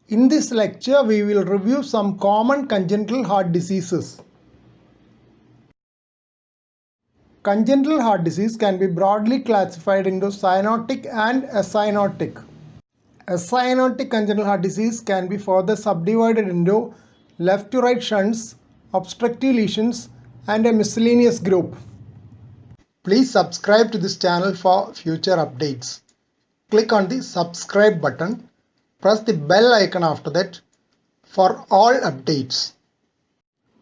In this lecture, we will review some common congenital heart diseases. Congenital heart disease can be broadly classified into cyanotic and acyanotic. Acyanotic congenital heart disease can be further subdivided into left to right shunts, obstructive lesions, and a miscellaneous group. Please subscribe to this channel for future updates. Click on the subscribe button. Press the bell icon after that for all updates.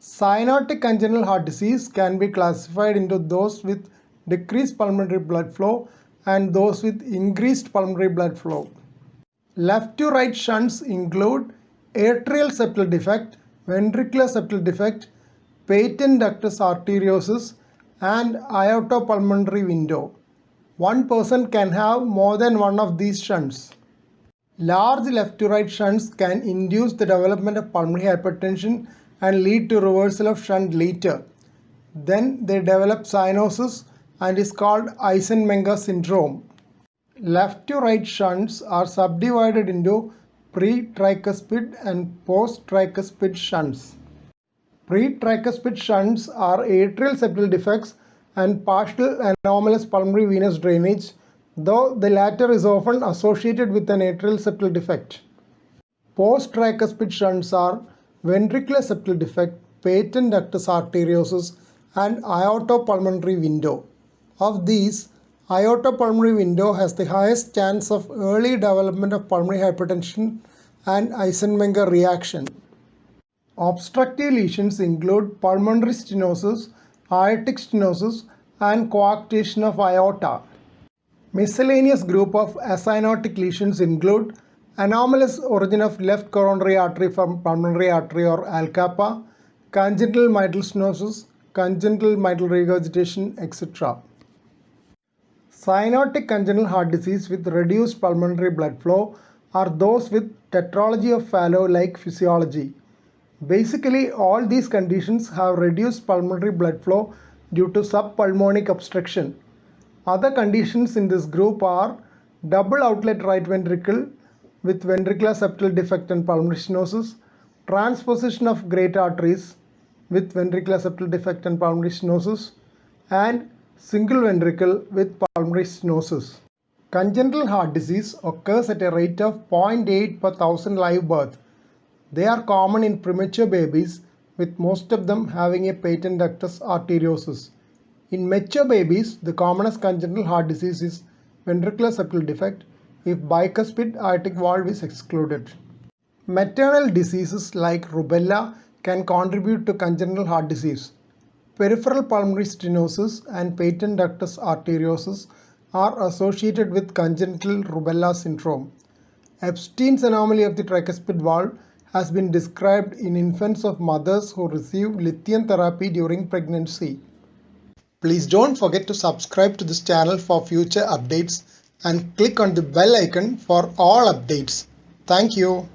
Cyanotic congenital heart disease can be classified into those with decreased pulmonary blood flow and those with increased pulmonary blood flow. Left to right shunts include atrial septal defect, ventricular septal defect, patent ductus arteriosus, and aortopulmonary window. One person can have more than one of these shunts. Large left to right shunts can induce the development of pulmonary hypertension and lead to reversal of shunt later. Then they develop cyanosis and is called Eisenmenger syndrome. Left to right shunts are subdivided into pre-tricuspid and post-tricuspid shunts. Pre-tricuspid shunts are atrial septal defects and partial anomalous pulmonary venous drainage, though the latter is often associated with an atrial septal defect. Post-tricuspid shunts are ventricular septal defect, patent ductus arteriosus, and aortopulmonary window. Of these, aortopulmonary window has the highest chance of early development of pulmonary hypertension and Eisenmenger reaction. Obstructive lesions include pulmonary stenosis, aortic stenosis, and coarctation of aorta. Miscellaneous group of acyanotic lesions include anomalous origin of left coronary artery from pulmonary artery or ALCAPA, congenital mitral stenosis, congenital mitral regurgitation, etc. Cyanotic congenital heart disease with reduced pulmonary blood flow are those with tetralogy of Fallot-like physiology. Basically, all these conditions have reduced pulmonary blood flow due to subpulmonic obstruction. Other conditions in this group are double outlet right ventricle with ventricular septal defect and pulmonary stenosis, transposition of great arteries with ventricular septal defect and pulmonary stenosis, and single ventricle with pulmonary stenosis. Congenital heart disease occurs at a rate of 0.8 per thousand live birth. They are common in premature babies, with most of them having a patent ductus arteriosus. In mature babies, the commonest congenital heart disease is ventricular septal defect if bicuspid aortic valve is excluded. Maternal diseases like rubella can contribute to congenital heart disease. Peripheral pulmonary stenosis and patent ductus arteriosus are associated with congenital rubella syndrome. Ebstein's anomaly of the tricuspid valve has been described in infants of mothers who receive lithium therapy during pregnancy. Please don't forget to subscribe to this channel for future updates and click on the bell icon for all updates. Thank you.